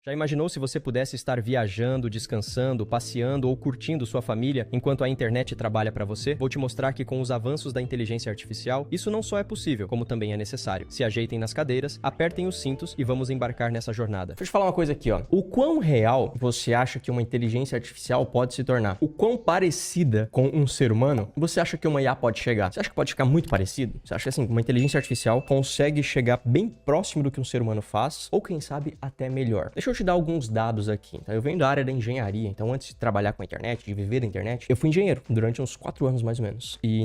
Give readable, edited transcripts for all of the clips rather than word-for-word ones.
Já imaginou se você pudesse estar viajando, descansando, passeando ou curtindo sua família enquanto a internet trabalha para você? Vou te mostrar que com os avanços da inteligência artificial, isso não só é possível, como também é necessário. Se ajeitem nas cadeiras, apertem os cintos e vamos embarcar nessa jornada. Deixa eu te falar uma coisa aqui, ó. O quão real você acha que uma inteligência artificial pode se tornar? O quão parecida com um ser humano você acha que uma IA pode chegar? Você acha que pode ficar muito parecido? Você acha que assim, uma inteligência artificial consegue chegar bem próximo do que um ser humano faz? Ou quem sabe até melhor? Deixa eu te dar alguns dados aqui, tá? Eu venho da área da engenharia, então antes de trabalhar com a internet, de viver da internet, eu fui engenheiro durante uns 4 anos mais ou menos. E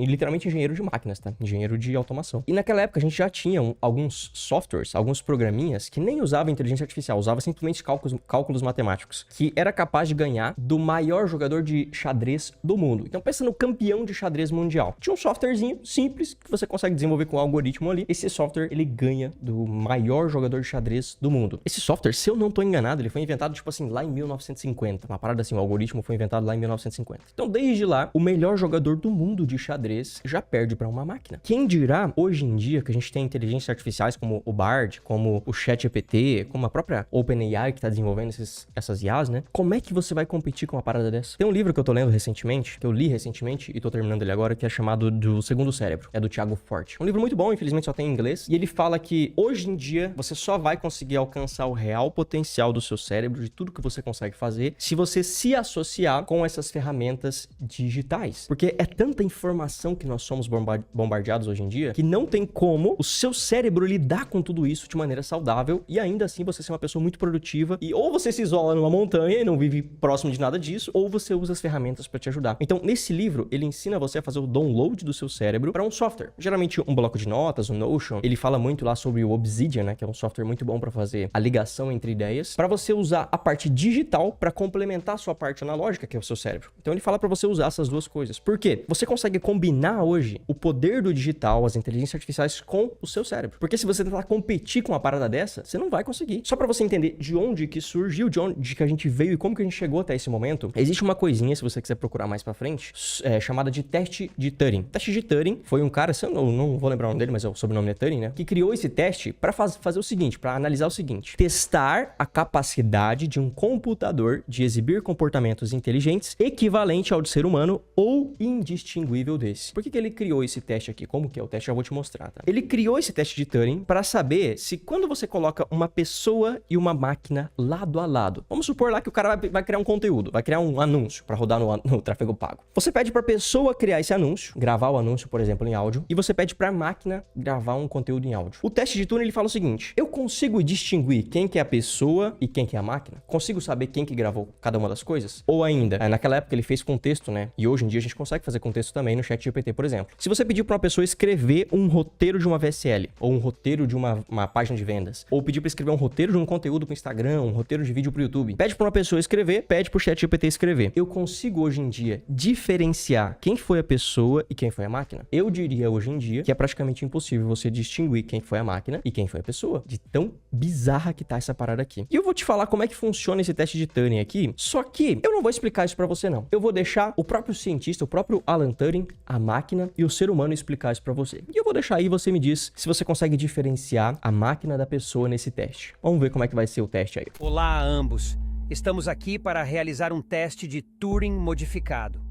literalmente engenheiro de máquinas, tá? Engenheiro de automação. E naquela época a gente já tinha alguns softwares, alguns programinhas que nem usavam inteligência artificial, usava simplesmente cálculos matemáticos, que era capaz de ganhar do maior jogador de xadrez do mundo. Então pensa no campeão de xadrez mundial. Tinha um softwarezinho simples que você consegue desenvolver com um algoritmo ali. Esse software, ele ganha do maior jogador de xadrez do mundo. Esse software, se eu não tô enganado, ele foi inventado, tipo assim, lá em 1950. Uma parada assim, o algoritmo foi inventado lá em 1950. Então, desde lá, o melhor jogador do mundo de xadrez já perde pra uma máquina. Quem dirá, hoje em dia, que a gente tem inteligências artificiais como o Bard, como o ChatGPT, como a própria OpenAI que tá desenvolvendo essas IAs, né? Como é que você vai competir com uma parada dessa? Tem um livro que eu tô lendo recentemente, que eu li recentemente e tô terminando ele agora, que é chamado do Segundo Cérebro. É do Thiago Forte. Um livro muito bom, infelizmente só tem em inglês. E ele fala que, hoje em dia, você só vai conseguir alcançar o real potencial do seu cérebro, de tudo que você consegue fazer, se você se associar com essas ferramentas digitais. Porque é tanta informação que nós somos bombardeados hoje em dia, que não tem como o seu cérebro lidar com tudo isso de maneira saudável e ainda assim você ser uma pessoa muito produtiva e ou você se isola numa montanha e não vive próximo de nada disso, ou você usa as ferramentas para te ajudar. Então, nesse livro, ele ensina você a fazer o download do seu cérebro para um software. Geralmente um bloco de notas, um Notion. Ele fala muito lá sobre o Obsidian, né, que é um software muito bom para fazer a ligação entre ideias, para você usar a parte digital para complementar a sua parte analógica, que é o seu cérebro. Então ele fala para você usar essas duas coisas. Por quê? Você consegue combinar hoje o poder do digital, as inteligências artificiais com o seu cérebro. Porque se você tentar competir com uma parada dessa, você não vai conseguir. Só para você entender de onde que surgiu, de onde que a gente veio e como que a gente chegou até esse momento, existe uma coisinha, se você quiser procurar mais para frente, chamada de teste de Turing. O teste de Turing foi um cara, eu não vou lembrar o nome dele, mas o sobrenome é Turing, né? Que criou esse teste para fazer o seguinte, para analisar o seguinte: testar a capacidade de um computador de exibir comportamentos inteligentes equivalente ao de ser humano ou indistinguível desse. Por que ele criou esse teste aqui? Como que é o teste? Eu vou te mostrar, tá? Ele criou esse teste de Turing para saber se quando você coloca uma pessoa e uma máquina lado a lado, vamos supor lá que o cara vai criar um conteúdo, vai criar um anúncio para rodar no tráfego pago. Você pede para a pessoa criar esse anúncio, gravar o anúncio, por exemplo, em áudio, e você pede para a máquina gravar um conteúdo em áudio. O teste de Turing, ele fala o seguinte: eu consigo distinguir quem que é a pessoa e quem que é a máquina? Consigo saber quem que gravou cada uma das coisas? Ou ainda, naquela época ele fez com texto, né? E hoje em dia a gente consegue fazer com texto também no ChatGPT, por exemplo. Se você pedir para uma pessoa escrever um roteiro de uma VSL, ou um roteiro de uma página de vendas, ou pedir para escrever um roteiro de um conteúdo para o Instagram, um roteiro de vídeo para o YouTube, pede para uma pessoa escrever, pede para o ChatGPT escrever. Eu consigo hoje em dia diferenciar quem foi a pessoa e quem foi a máquina? Eu diria hoje em dia que é praticamente impossível você distinguir quem foi a máquina e quem foi a pessoa, de tão bizarra que tá essa parada aqui. E eu vou te falar como é que funciona esse teste de Turing aqui, só que eu não vou explicar isso pra você não. Eu vou deixar o próprio cientista, o próprio Alan Turing, a máquina e o ser humano explicar isso pra você. E eu vou deixar aí, você me diz se você consegue diferenciar a máquina da pessoa nesse teste. Vamos ver como é que vai ser o teste aí. Olá a ambos. Estamos aqui para realizar um teste de Turing modificado.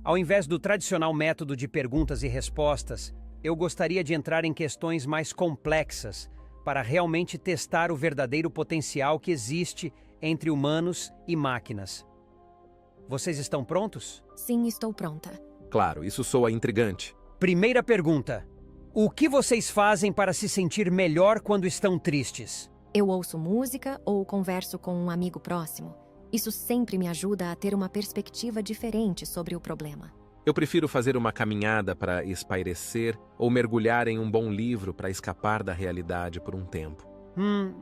Ao invés do tradicional método de perguntas e respostas, eu gostaria de entrar em questões mais complexas para realmente testar o verdadeiro potencial que existe entre humanos e máquinas. Vocês estão prontos? Sim, estou pronta. Claro, isso soa intrigante. Primeira pergunta. O que vocês fazem para se sentir melhor quando estão tristes? Eu ouço música ou converso com um amigo próximo. Isso sempre me ajuda a ter uma perspectiva diferente sobre o problema. Eu prefiro fazer uma caminhada para espairecer ou mergulhar em um bom livro para escapar da realidade por um tempo.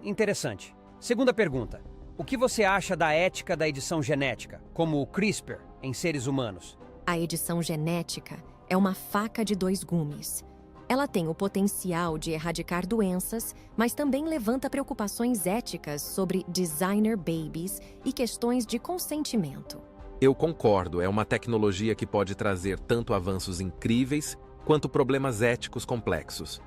Interessante. Segunda pergunta. O que você acha da ética da edição genética, como o CRISPR, em seres humanos? A edição genética é uma faca de 2 gumes. Ela tem o potencial de erradicar doenças, mas também levanta preocupações éticas sobre designer babies e questões de consentimento. Eu concordo, é uma tecnologia que pode trazer tanto avanços incríveis quanto problemas éticos complexos.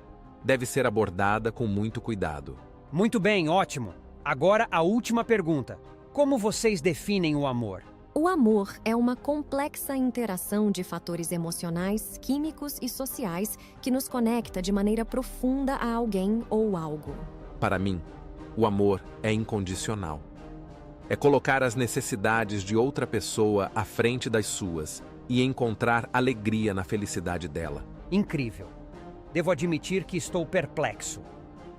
Deve ser abordada com muito cuidado. Muito bem, ótimo. Agora a última pergunta. Como vocês definem o amor? O amor é uma complexa interação de fatores emocionais, químicos e sociais que nos conecta de maneira profunda a alguém ou algo. Para mim, o amor é incondicional. É colocar as necessidades de outra pessoa à frente das suas e encontrar alegria na felicidade dela. Incrível. Devo admitir que estou perplexo.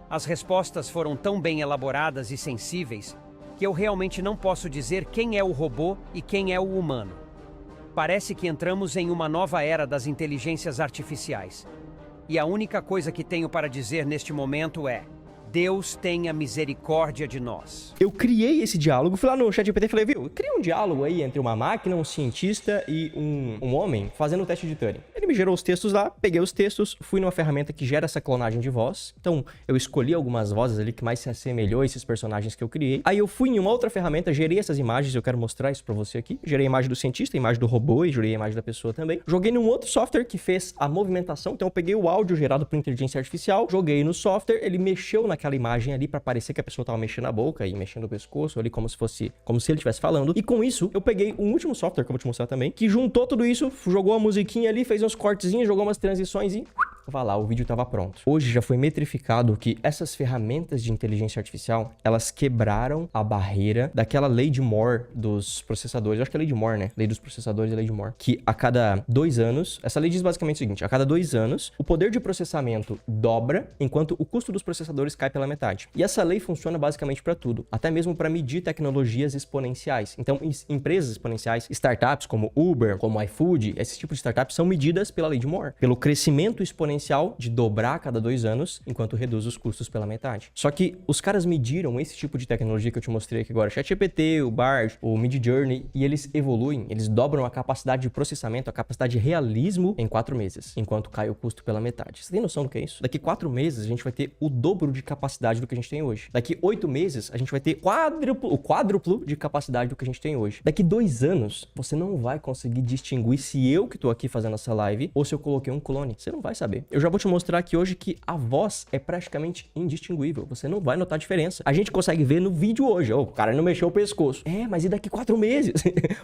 As respostas foram tão bem elaboradas e sensíveis que eu realmente não posso dizer quem é o robô e quem é o humano. Parece que entramos em uma nova era das inteligências artificiais. E a única coisa que tenho para dizer neste momento é: Deus tenha misericórdia de nós. Eu criei esse diálogo, fui lá no ChatGPT e falei, viu, cria um diálogo aí entre uma máquina, um cientista e um homem fazendo o teste de Turing. Ele me gerou os textos lá, peguei os textos, fui numa ferramenta que gera essa clonagem de voz. Então, eu escolhi algumas vozes ali que mais se assemelhou a esses personagens que eu criei. Aí eu fui em uma outra ferramenta, gerei essas imagens, eu quero mostrar isso pra você aqui. Gerei a imagem do cientista, a imagem do robô e gerei a imagem da pessoa também. Joguei num outro software que fez a movimentação, então eu peguei o áudio gerado por inteligência artificial, joguei no software, ele mexeu naquela imagem ali pra parecer que a pessoa tava mexendo a boca e mexendo o pescoço ali como se ele estivesse falando. E com isso, eu peguei um último software que eu vou te mostrar também, que juntou tudo isso, jogou uma musiquinha ali, fez uns cortezinhos, jogou umas transições e vai lá, o vídeo tava pronto. Hoje já foi metrificado que essas ferramentas de inteligência artificial, elas quebraram a barreira daquela lei de Moore dos processadores. Eu acho que é a lei de Moore, né? Lei dos processadores e a lei de Moore. Que a cada 2 anos, essa lei diz basicamente o seguinte, a cada 2 anos, o poder de processamento dobra, enquanto o custo dos processadores cai pela metade. E essa lei funciona basicamente para tudo, até mesmo para medir tecnologias exponenciais. Então, empresas exponenciais, startups como Uber, como iFood, esses tipos de startups são medidas pela lei de Moore, pelo crescimento exponencial de dobrar a cada 2 anos, enquanto reduz os custos pela metade. Só que os caras mediram esse tipo de tecnologia que eu te mostrei aqui agora, ChatGPT, o Bard, o Midjourney, e eles evoluem, eles dobram a capacidade de processamento, a capacidade de realismo em 4 meses, enquanto cai o custo pela metade. Você tem noção do que é isso? Daqui 4 meses a gente vai ter o dobro de capacidade do que a gente tem hoje. Daqui 8 meses a gente vai ter o quádruplo de capacidade do que a gente tem hoje. Daqui 2 anos você não vai conseguir distinguir se eu que tô aqui fazendo essa live ou se eu coloquei um clone. Você não vai saber. Eu já vou te mostrar aqui hoje que a voz é praticamente indistinguível. Você não vai notar diferença. A gente consegue ver no vídeo hoje. O cara não mexeu o pescoço. Mas e daqui 4 meses?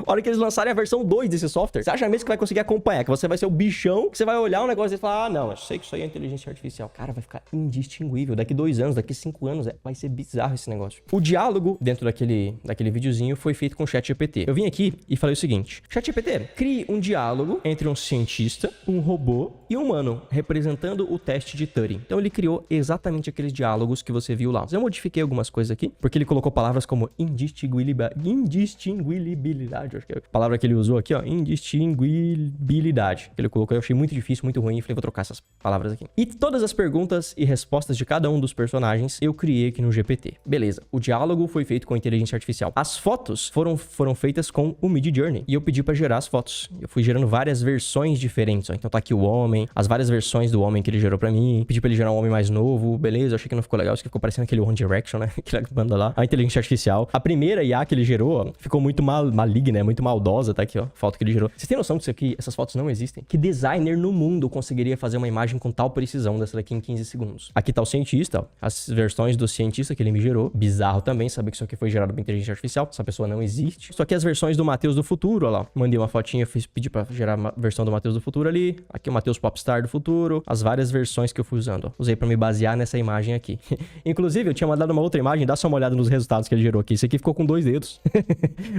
A hora que eles lançarem a versão 2 desse software, você acha mesmo que vai conseguir acompanhar? Que você vai ser o bichão, que você vai olhar um negócio e falar, não, eu sei que isso aí é inteligência artificial. Cara, vai ficar indistinguível. Daqui 2 anos, daqui 5 anos, vai ser bizarro esse negócio. O diálogo dentro daquele videozinho foi feito com o ChatGPT. Eu vim aqui e falei o seguinte, ChatGPT, crie um diálogo entre um cientista, um robô e um humano, representando o teste de Turing. Então ele criou exatamente aqueles diálogos que você viu lá. Eu modifiquei algumas coisas aqui, porque ele colocou palavras como indistinguibilidade, acho que é a palavra que ele usou aqui, ó, indistinguibilidade. Ele colocou, eu achei muito difícil, muito ruim, falei, vou trocar essas palavras aqui. E todas as perguntas e respostas de cada um dos personagens eu criei aqui no GPT. Beleza, o diálogo foi feito com inteligência artificial. As fotos foram feitas com o Midjourney, e eu pedi pra gerar as fotos. Eu fui gerando várias versões diferentes, ó. Então tá aqui o homem, as várias versões do homem que ele gerou pra mim, pedi pra ele gerar um homem mais novo, beleza, eu achei que não ficou legal, isso que ficou parecendo aquele One Direction, né, aquela banda lá, a inteligência artificial. A primeira IA que ele gerou, ó, ficou muito maligna, muito maldosa, tá aqui, ó, foto que ele gerou. Vocês têm noção que isso aqui, essas fotos não existem? Que designer no mundo conseguiria fazer uma imagem com tal precisão dessa daqui em 15 segundos? Aqui tá o cientista, ó, as versões do cientista que ele me gerou, bizarro também saber que isso aqui foi gerado por inteligência artificial, essa pessoa não existe. Isso aqui é as versões do Matheus do futuro, ó lá, mandei uma fotinha, pedi pra gerar uma versão do Matheus do futuro ali, aqui o Matheus Popstar do futuro, as várias versões que eu fui usando, ó. Usei pra me basear nessa imagem aqui. Inclusive, eu tinha mandado uma outra imagem, dá só uma olhada nos resultados que ele gerou aqui. Esse aqui ficou com 2 dedos.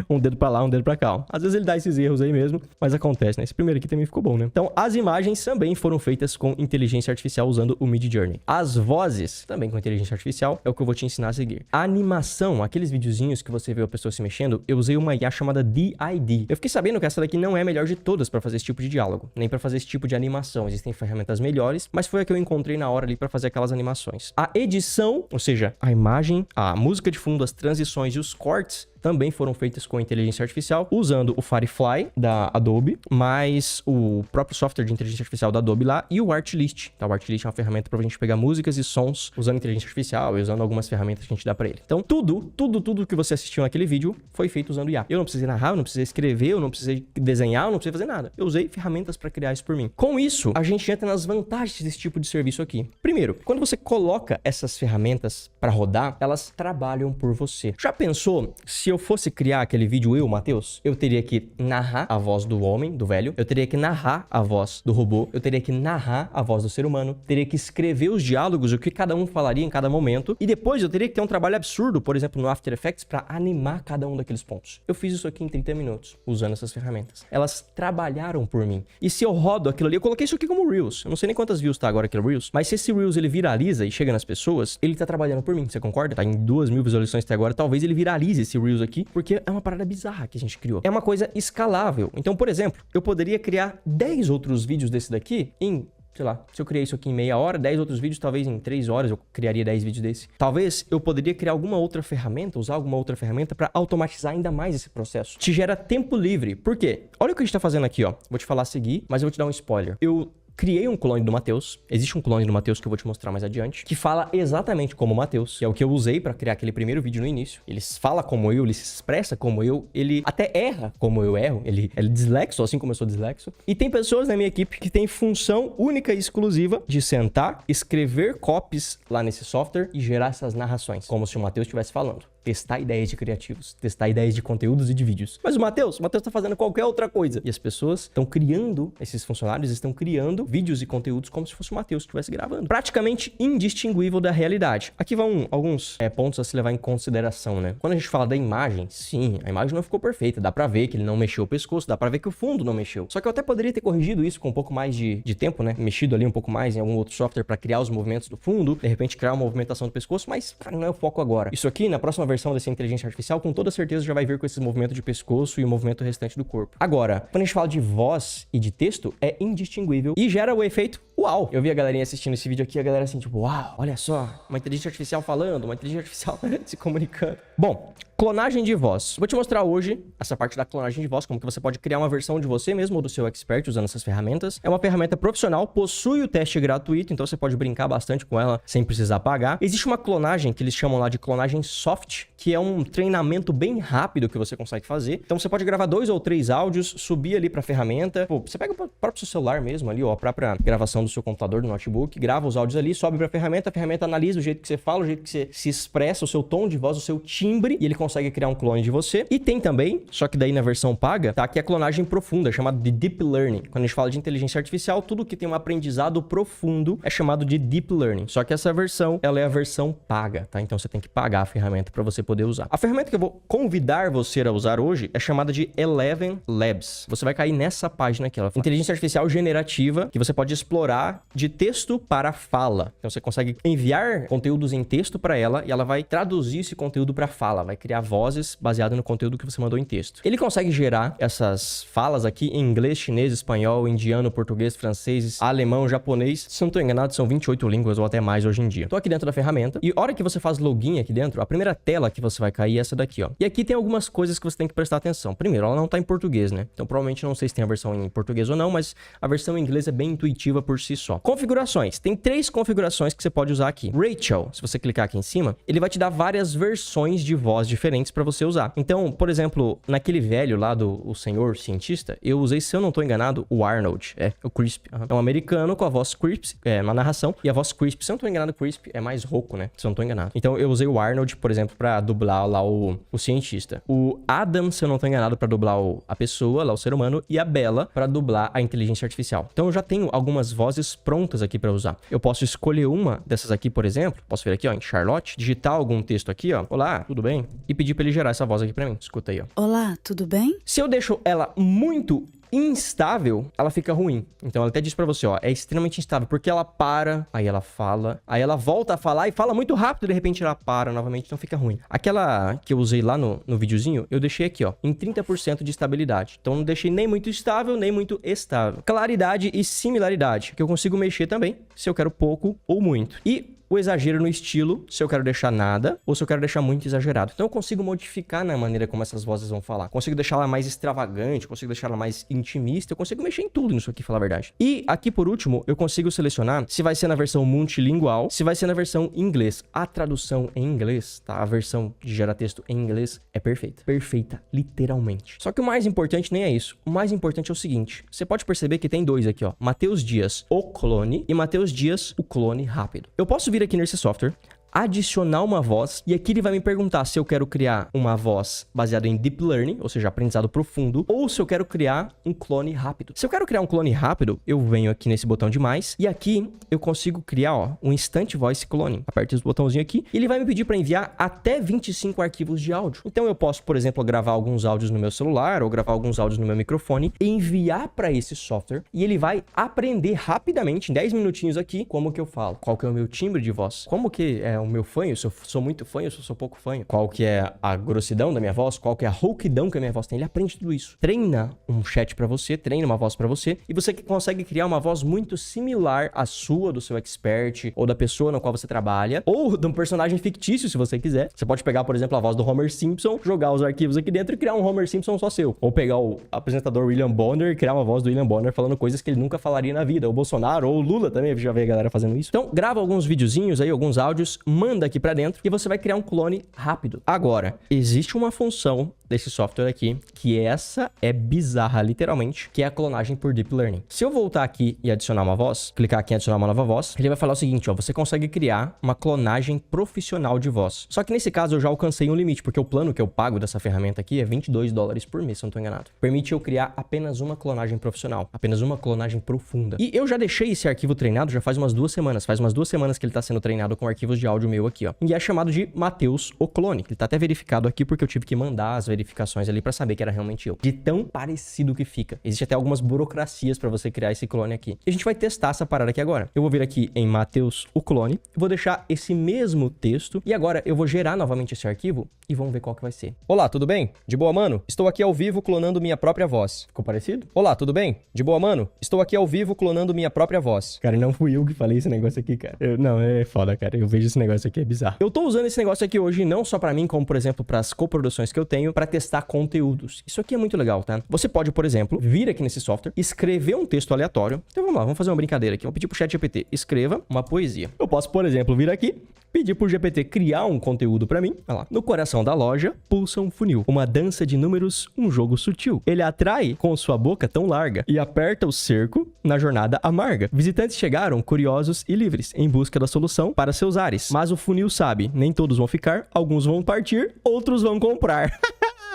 Um dedo pra lá, um dedo pra cá, ó. Às vezes ele dá esses erros aí mesmo, mas acontece, né? Esse primeiro aqui também ficou bom, né? Então, as imagens também foram feitas com inteligência artificial usando o Midjourney. As vozes, também com inteligência artificial, é o que eu vou te ensinar a seguir. A animação, aqueles videozinhos que você vê a pessoa se mexendo, eu usei uma IA chamada DID. Eu fiquei sabendo que essa daqui não é a melhor de todas pra fazer esse tipo de diálogo, nem pra fazer esse tipo de animação. Existem ferramentas melhores, mas foi a que eu encontrei na hora ali pra fazer aquelas animações. A edição, ou seja, a imagem, a música de fundo, as transições e os cortes também foram feitas com inteligência artificial, usando o Firefly da Adobe, mais o próprio software de inteligência artificial da Adobe lá e o Artlist. Tá? O Artlist é uma ferramenta pra gente pegar músicas e sons usando inteligência artificial e usando algumas ferramentas que a gente dá pra ele. Então, tudo que você assistiu naquele vídeo foi feito usando IA. Eu não precisei narrar, eu não precisei escrever, eu não precisei desenhar, eu não precisei fazer nada. Eu usei ferramentas pra criar isso por mim. Com isso, a gente entra nas vantagens desse tipo de serviço aqui. Primeiro, quando você coloca essas ferramentas pra rodar, elas trabalham por você. Já pensou se eu fosse criar aquele vídeo eu, Matheus? Eu teria que narrar a voz do homem, do velho, eu teria que narrar a voz do robô, eu teria que narrar a voz do ser humano, teria que escrever os diálogos, o que cada um falaria em cada momento, e depois eu teria que ter um trabalho absurdo, por exemplo, no After Effects, pra animar cada um daqueles pontos. Eu fiz isso aqui em 30 minutos, usando essas ferramentas. Elas trabalharam por mim. E se eu rodo aquilo ali, eu coloquei isso aqui como Reels. Eu não sei nem quantas views tá agora aquele Reels, mas se esse Reels ele viraliza e chega nas pessoas, ele tá trabalhando por mim, você concorda? Tá em 2.000 visualizações até agora, talvez ele viralize esse Reels aqui, porque é uma parada bizarra que a gente criou. É uma coisa escalável. Então, por exemplo, eu poderia criar 10 outros vídeos desse daqui em, sei lá, se eu criei isso aqui em meia hora, 10 outros vídeos, talvez em 3 horas eu criaria 10 vídeos desse. Talvez eu poderia criar alguma outra ferramenta, usar alguma outra ferramenta para automatizar ainda mais esse processo. Te gera tempo livre. Por quê? Olha o que a gente tá fazendo aqui, ó. Vou te falar a seguir, mas eu vou te dar um spoiler. Eu criei um clone do Matheus. Existe um clone do Matheus que eu vou te mostrar mais adiante, que fala exatamente como o Matheus, que é o que eu usei pra criar aquele primeiro vídeo no início. Ele fala como eu, ele se expressa como eu, ele até erra como eu erro, ele é dislexo, assim como eu sou dislexo. E tem pessoas na minha equipe que tem função única e exclusiva de sentar, escrever copies lá nesse software e gerar essas narrações, como se o Matheus estivesse falando. Testar ideias de criativos, testar ideias de conteúdos e de vídeos. Mas o Matheus tá fazendo qualquer outra coisa. E as pessoas estão criando, esses funcionários estão criando vídeos e conteúdos como se fosse o Matheus que estivesse gravando. Praticamente indistinguível da realidade. Aqui vão alguns pontos a se levar em consideração, né? Quando a gente fala da imagem, sim, a imagem não ficou perfeita. Dá pra ver que ele não mexeu o pescoço, dá pra ver que o fundo não mexeu. Só que eu até poderia ter corrigido isso com um pouco mais de tempo, né? Mexido ali um pouco mais em algum outro software pra criar os movimentos do fundo, de repente criar uma movimentação do pescoço, mas não é o foco agora. Isso aqui, na próxima versão dessa inteligência artificial, com toda certeza já vai vir com esse movimento de pescoço e o movimento restante do corpo. Agora, quando a gente fala de voz e de texto, é indistinguível e gera o efeito uau. Eu vi a galerinha assistindo esse vídeo aqui, a galera assim, tipo, uau, olha só, uma inteligência artificial falando, uma inteligência artificial se comunicando. Bom, clonagem de voz. Vou te mostrar hoje essa parte da clonagem de voz, como que você pode criar uma versão de você mesmo ou do seu expert usando essas ferramentas. É uma ferramenta profissional, possui o teste gratuito, então você pode brincar bastante com ela sem precisar pagar. Existe uma clonagem que eles chamam lá de clonagem soft, que é um treinamento bem rápido que você consegue fazer. Então você pode gravar 2 ou 3 áudios, subir ali pra ferramenta. Pô, você pega o próprio seu celular mesmo ali, ó, a própria gravação do seu computador, do notebook, grava os áudios ali, sobe pra ferramenta, a ferramenta analisa o jeito que você fala, o jeito que você se expressa, o seu tom de voz, o seu timbre, e ele consegue criar um clone de você. E tem também, só que daí na versão paga, tá aqui a clonagem profunda, chamada de Deep Learning. Quando a gente fala de inteligência artificial, tudo que tem um aprendizado profundo é chamado de Deep Learning. Só que essa versão, ela é a versão paga, tá? Então você tem que pagar a ferramenta pra você poder usar. A ferramenta que eu vou convidar você a usar hoje é chamada de Eleven Labs. Você vai cair nessa página aqui, ela fala inteligência artificial generativa, que você pode explorar de texto para fala. Então você consegue enviar conteúdos em texto para ela e ela vai traduzir esse conteúdo para fala, vai criar vozes baseado no conteúdo que você mandou em texto. Ele consegue gerar essas falas aqui em inglês, chinês, espanhol, indiano, português, francês, alemão, japonês. Se eu não tô enganado, são 28 línguas ou até mais hoje em dia. Tô aqui dentro da ferramenta e a hora que você faz login aqui dentro, a primeira tela que você vai cair é essa daqui, ó. E aqui tem algumas coisas que você tem que prestar atenção. Primeiro, ela não tá em português, né? Então provavelmente não sei se tem a versão em português ou não, mas a versão em inglês é bem intuitiva por si só. Configurações. Tem 3 configurações que você pode usar aqui. Rachel, se você clicar aqui em cima, ele vai te dar várias versões de voz diferentes para você usar. Então, por exemplo, naquele velho lá do senhor cientista, eu usei, se eu não tô enganado, o Arnold. É, o Crisp. É um americano com a voz Crisp, uma narração. E a voz Crisp, se eu não tô enganado, Crisp é mais rouco, né? Se eu não tô enganado. Então, eu usei o Arnold, por exemplo, pra dublar lá o cientista. O Adam, se eu não tô enganado, pra dublar a pessoa, lá o ser humano. E a Bella, pra dublar a inteligência artificial. Então, eu já tenho algumas vozes prontas aqui pra usar. Eu posso escolher uma dessas aqui, por exemplo. Posso vir aqui, ó, em Charlotte, digitar algum texto aqui, ó. Olá, tudo bem? E pedir pra ele gerar essa voz aqui pra mim. Escuta aí, ó. Olá, tudo bem? Se eu deixo ela muito instável, ela fica ruim. Então ela até diz pra você, ó, é extremamente instável, porque ela para, aí ela fala, aí ela volta a falar e fala muito rápido, de repente ela para novamente, então fica ruim. Aquela que eu usei lá no videozinho, eu deixei aqui, ó, em 30% de estabilidade. Então não deixei nem muito estável, nem muito estável. Claridade e similaridade, que eu consigo mexer também, se eu quero pouco ou muito. E o exagero no estilo, se eu quero deixar nada ou se eu quero deixar muito exagerado. Então eu consigo modificar na maneira como essas vozes vão falar. Consigo deixar ela mais extravagante, consigo deixar ela mais intimista, eu consigo mexer em tudo nisso aqui, falar a verdade. E aqui por último, eu consigo selecionar se vai ser na versão multilingual, se vai ser na versão em inglês. A tradução em inglês, tá? A versão de gerar texto em inglês é perfeita. Perfeita, literalmente. Só que o mais importante nem é isso. O mais importante é o seguinte, você pode perceber que tem dois aqui, ó. Matheus Dias, o clone, e Matheus Dias, o clone rápido. Eu posso vir aqui nesse software, adicionar uma voz, e aqui ele vai me perguntar se eu quero criar uma voz baseada em Deep Learning, ou seja, aprendizado profundo, ou se eu quero criar um clone rápido. Se eu quero criar um clone rápido, eu venho aqui nesse botão de mais, e aqui eu consigo criar, ó, um Instant Voice Cloning. Aperto esse botãozinho aqui, e ele vai me pedir para enviar até 25 arquivos de áudio. Então eu posso, por exemplo, gravar alguns áudios no meu celular, ou gravar alguns áudios no meu microfone, e enviar para esse software, e ele vai aprender rapidamente, em 10 minutinhos aqui, como que eu falo, qual que é o meu timbre de voz, como que é o meu fanho, se eu sou muito fanho, se eu sou pouco fanho, qual que é a grossidão da minha voz, qual que é a rouquidão que a minha voz tem. Ele aprende tudo isso. Treina um chat pra você, treina uma voz pra você, e você consegue criar uma voz muito similar à sua, do seu expert, ou da pessoa na qual você trabalha, ou de um personagem fictício, se você quiser. Você pode pegar, por exemplo, a voz do Homer Simpson, jogar os arquivos aqui dentro e criar um Homer Simpson só seu. Ou pegar o apresentador William Bonner e criar uma voz do William Bonner falando coisas que ele nunca falaria na vida. O Bolsonaro, ou o Lula também, já veio a galera fazendo isso. Então, grava alguns videozinhos aí, alguns áudios, manda aqui pra dentro e você vai criar um clone rápido. Agora, existe uma função desse software aqui, que essa é bizarra, literalmente, que é a clonagem por Deep Learning. Se eu voltar aqui e adicionar uma voz, clicar aqui em adicionar uma nova voz, ele vai falar o seguinte, ó, você consegue criar uma clonagem profissional de voz. Só que nesse caso eu já alcancei um limite, porque o plano que eu pago dessa ferramenta aqui é $22 por mês, se eu não tô enganado. Permite eu criar apenas uma clonagem profissional, apenas uma clonagem profunda. E eu já deixei esse arquivo treinado já faz umas 2 semanas, faz umas 2 semanas que ele tá sendo treinado com arquivos de áudio meu aqui, ó. E é chamado de Matheus, o clone. Ele tá até verificado aqui porque eu tive que mandar as verificações ali pra saber que era realmente eu. De tão parecido que fica. Existe até algumas burocracias pra você criar esse clone aqui. E a gente vai testar essa parada aqui agora. Eu vou vir aqui em Matheus, o clone, vou deixar esse mesmo texto e agora eu vou gerar novamente esse arquivo e vamos ver qual que vai ser. Olá, tudo bem? De boa, mano? Estou aqui ao vivo clonando minha própria voz. Ficou parecido? Olá, tudo bem? De boa, mano? Estou aqui ao vivo clonando minha própria voz. Cara, não fui eu que falei esse negócio aqui, cara. Não, é foda, cara. Eu vejo esse negócio aqui, é bizarro. Eu tô usando esse negócio aqui hoje não só pra mim, como, por exemplo, pras coproduções que eu tenho, pra testar conteúdos. Isso aqui é muito legal, tá? Você pode, por exemplo, vir aqui nesse software, escrever um texto aleatório. Então vamos lá, vamos fazer uma brincadeira aqui. Vou pedir pro ChatGPT, escreva uma poesia. Eu posso, por exemplo, vir aqui, pedir pro GPT criar um conteúdo pra mim. Olha lá. No coração da loja, pulsa um funil. Uma dança de números, um jogo sutil. Ele atrai com sua boca tão larga e aperta o cerco na jornada amarga. Visitantes chegaram curiosos e livres, em busca da solução para seus ares. Mas o funil sabe, nem todos vão ficar, alguns vão partir, outros vão comprar.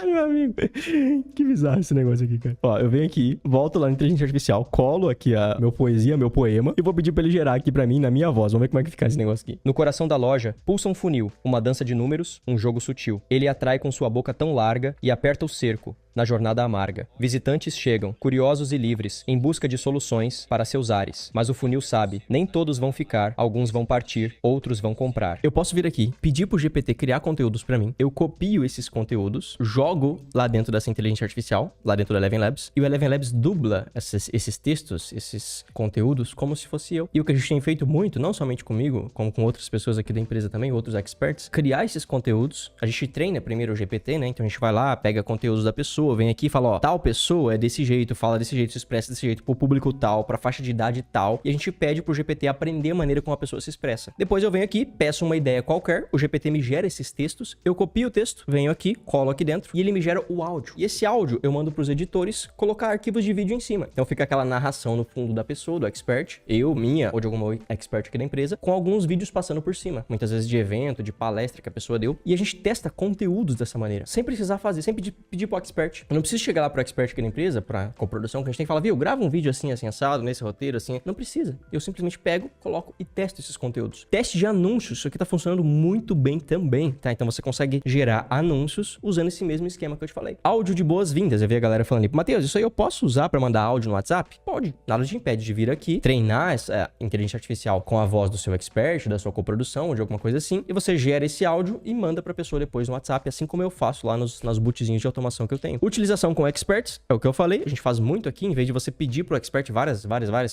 Meu amigo, que bizarro esse negócio aqui, cara. Ó, eu venho aqui, volto lá na inteligência artificial, colo aqui a meu poesia, meu poema, e vou pedir pra ele gerar aqui pra mim, na minha voz. Vamos ver como é que fica esse negócio aqui. No coração da loja, pulsa um funil, uma dança de números, um jogo sutil. Ele atrai com sua boca tão larga e aperta o cerco na jornada amarga. Visitantes chegam, curiosos e livres, em busca de soluções para seus ares. Mas o funil sabe, nem todos vão ficar, alguns vão partir, outros vão comprar. Eu posso vir aqui, pedir pro GPT criar conteúdos pra mim, eu copio esses conteúdos, jogo lá dentro dessa inteligência artificial, lá dentro do Eleven Labs, e o Eleven Labs dubla esses textos, esses conteúdos, como se fosse eu. E o que a gente tem feito muito, não somente comigo, como com outras pessoas aqui da empresa também, outros experts, criar esses conteúdos. A gente treina primeiro o GPT, né? Então a gente vai lá, pega conteúdos da pessoa, vem aqui e fala, ó, tal pessoa é desse jeito, fala desse jeito, se expressa desse jeito, pro público tal, pra faixa de idade tal, e a gente pede pro GPT aprender a maneira como a pessoa se expressa. Depois eu venho aqui, peço uma ideia qualquer, o GPT me gera esses textos, eu copio o texto, venho aqui, colo aqui dentro, e ele me gera o áudio. E esse áudio eu mando pros editores colocar arquivos de vídeo em cima. Então fica aquela narração no fundo da pessoa, do expert, eu, minha, ou de alguma expert aqui da empresa, com alguns vídeos passando por cima. Muitas vezes de evento, de palestra que a pessoa deu, e a gente testa conteúdos dessa maneira, sem precisar fazer, sem pedir pro expert. Eu não preciso chegar lá pro expert aqui da empresa, pra coprodução, que a gente tem que falar, viu, grava um vídeo assim, assim, assado, nesse roteiro, assim. Não precisa. Eu simplesmente pego, coloco e testo esses conteúdos. Teste de anúncios, isso aqui tá funcionando muito bem também, tá? Então você consegue gerar anúncios usando esse mesmo mesmo esquema que eu te falei. Áudio de boas-vindas. Eu vi a galera falando ali, Matheus, isso aí eu posso usar para mandar áudio no WhatsApp? Pode. Nada te impede de vir aqui, treinar essa inteligência artificial com a voz do seu expert, da sua coprodução, ou de alguma coisa assim, e você gera esse áudio e manda pra pessoa depois no WhatsApp, assim como eu faço lá nas bootzinhos de automação que eu tenho. Utilização com experts, é o que eu falei, a gente faz muito aqui, em vez de você pedir pro expert várias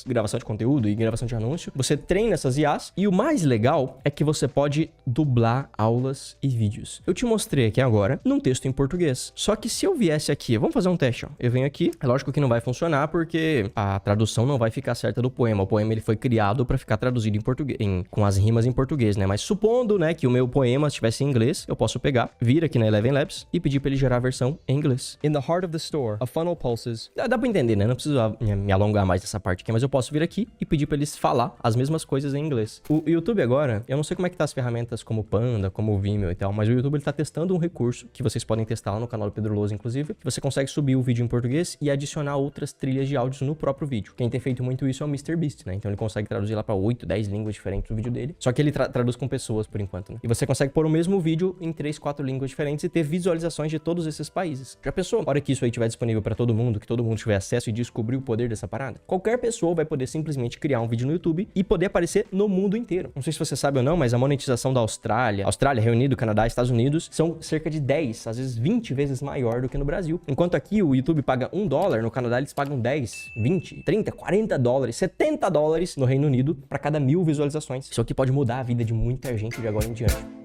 gravação de conteúdo e gravação de anúncio, você treina essas IAs, e o mais legal é que você pode dublar aulas e vídeos. Eu te mostrei aqui agora num texto em português. Só que se eu viesse aqui, vamos fazer um teste, ó. Eu venho aqui, é lógico que não vai funcionar porque a tradução não vai ficar certa do poema. O poema ele foi criado para ficar traduzido em português, com as rimas em português, né? Mas supondo, né, que o meu poema estivesse em inglês, eu posso pegar, vir aqui na Eleven Labs e pedir para ele gerar a versão em inglês. In the heart of the store, a funnel pulses. Dá pra entender, né? Não preciso me alongar mais nessa parte aqui, mas eu posso vir aqui e pedir pra eles falar as mesmas coisas em inglês. O YouTube agora, eu não sei como é que tá as ferramentas como Panda, como o Vimeo e tal, mas o YouTube ele tá testando um recurso que vocês podem testar lá no canal do Pedro Lousa, inclusive, que você consegue subir o vídeo em português e adicionar outras trilhas de áudios no próprio vídeo. Quem tem feito muito isso é o MrBeast, né? Então ele consegue traduzir lá pra 8, 10 línguas diferentes o vídeo dele. Só que ele traduz com pessoas por enquanto, né? E você consegue pôr o mesmo vídeo em 3, 4 línguas diferentes e ter visualizações de todos esses países. Já pensou? A hora que isso aí estiver disponível pra todo mundo, que todo mundo tiver acesso e descobrir o poder dessa parada? Qualquer pessoa vai poder simplesmente criar um vídeo no YouTube e poder aparecer no mundo inteiro. Não sei se você sabe ou não, mas a monetização da Austrália, Reino Unido, Canadá, Estados Unidos, são cerca de 10, às vezes 20 vezes maior do que no Brasil. Enquanto aqui o YouTube paga $1, no Canadá eles pagam 10, 20, 30, 40 dólares, 70 dólares no Reino Unido para cada 1000 visualizações. Isso aqui pode mudar a vida de muita gente de agora em diante.